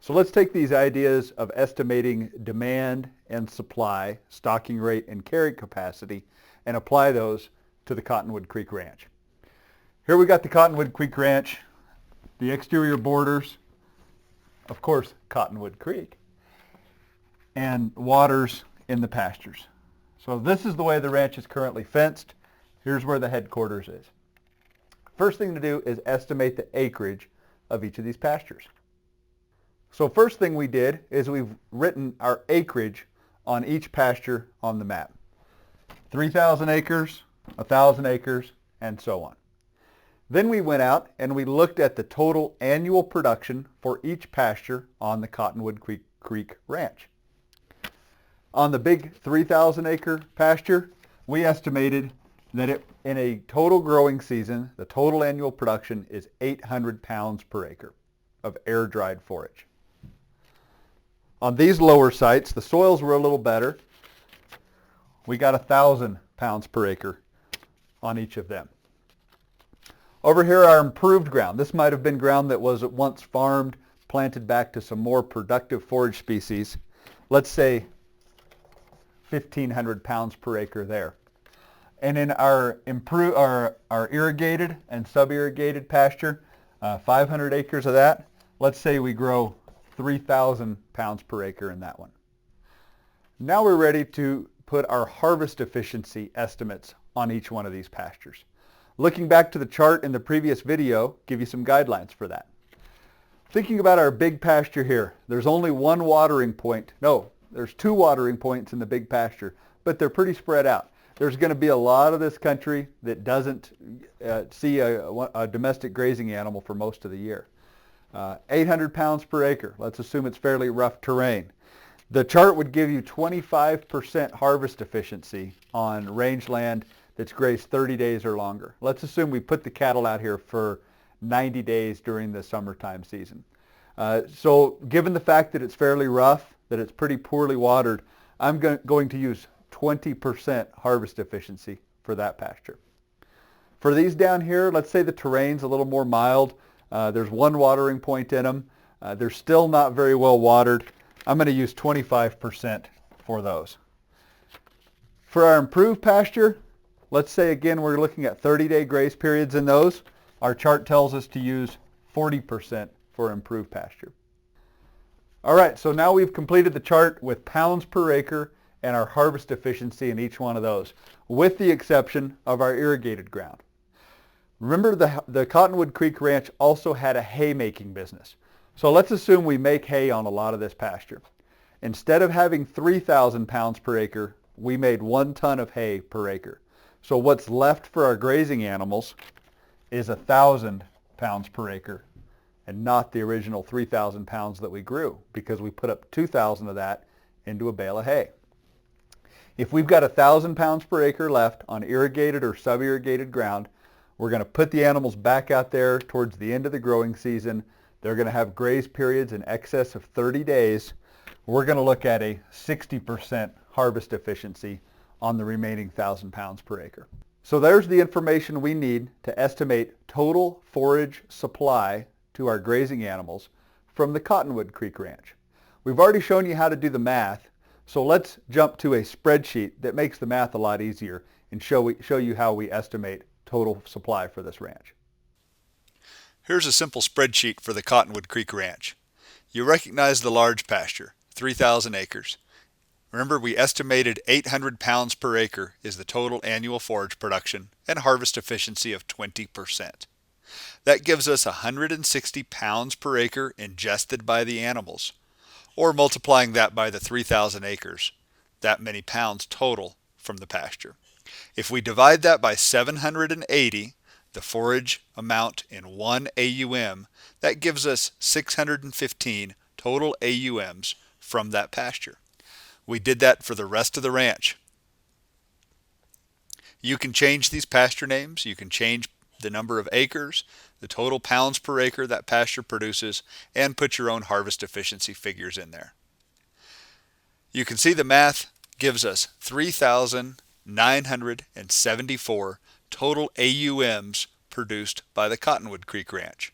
So let's take these ideas of estimating demand and supply, stocking rate and carry capacity, and apply those to the Cottonwood Creek Ranch. Here we got the Cottonwood Creek Ranch, the exterior borders, of course, Cottonwood Creek, and waters in the pastures. So this is the way the ranch is currently fenced. Here's where the headquarters is. First thing to do is estimate the acreage of each of these pastures. So first thing we did is we've written our acreage on each pasture on the map. 3,000 acres, 1,000 acres, and so on. Then we went out and we looked at the total annual production for each pasture on the Cottonwood Creek Ranch. On the big 3,000 acre pasture, we estimated that in a total growing season, the total annual production is 800 pounds per acre of air-dried forage. On these lower sites, the soils were a little better. We got 1,000 pounds per acre on each of them. Over here, our improved ground. This might have been ground that was at once farmed, planted back to some more productive forage species. Let's say 1,500 pounds per acre there. And in our irrigated and sub-irrigated pasture, 500 acres of that, let's say we grow 3,000 pounds per acre in that one. Now we're ready to put our harvest efficiency estimates on each one of these pastures. Looking back to the chart in the previous video, give you some guidelines for that. Thinking about our big pasture here, there's only one watering point. No, there's two watering points in the big pasture, but they're pretty spread out. There's going to be a lot of this country that doesn't see a domestic grazing animal for most of the year. 800 pounds per acre. Let's assume it's fairly rough terrain. The chart would give you 25% harvest efficiency on rangeland that's grazed 30 days or longer. Let's assume we put the cattle out here for 90 days during the summertime season. So given the fact that it's fairly rough, that it's pretty poorly watered, I'm going to use 20% harvest efficiency for that pasture. For these down here, let's say the terrain's a little more mild. There's one watering point in them. They're still not very well watered. I'm going to use 25% for those. For our improved pasture, let's say again we're looking at 30-day grace periods in those. Our chart tells us to use 40% for improved pasture. All right, so now we've completed the chart with pounds per acre and our harvest efficiency in each one of those, with the exception of our irrigated ground. Remember, the Cottonwood Creek Ranch also had a haymaking business. So let's assume we make hay on a lot of this pasture. Instead of having 3,000 pounds per acre, we made 1 ton of hay per acre. So what's left for our grazing animals is 1,000 pounds per acre, and not the original 3,000 pounds that we grew, because we put up 2,000 of that into a bale of hay. If we've got 1,000 pounds per acre left on irrigated or sub-irrigated ground, we're going to put the animals back out there towards the end of the growing season. They're going to have graze periods in excess of 30 days. We're going to look at a 60% harvest efficiency on the remaining 1,000 pounds per acre. So there's the information we need to estimate total forage supply to our grazing animals from the Cottonwood Creek Ranch. We've already shown you how to do the math, so let's jump to a spreadsheet that makes the math a lot easier and show you how we estimate total supply for this ranch. Here's a simple spreadsheet for the Cottonwood Creek Ranch. You recognize the large pasture, 3,000 acres. Remember, we estimated 800 pounds per acre is the total annual forage production and harvest efficiency of 20%. That gives us 160 pounds per acre ingested by the animals, or multiplying that by the 3,000 acres, that many pounds total from the pasture. If we divide that by 780, the forage amount in 1 AUM, that gives us 615 total AUMs from that pasture. We did that for the rest of the ranch. You can change these pasture names. You can change the number of acres, the total pounds per acre that pasture produces, and put your own harvest efficiency figures in there. You can see the math gives us 3,974 total AUMs produced by the Cottonwood Creek Ranch.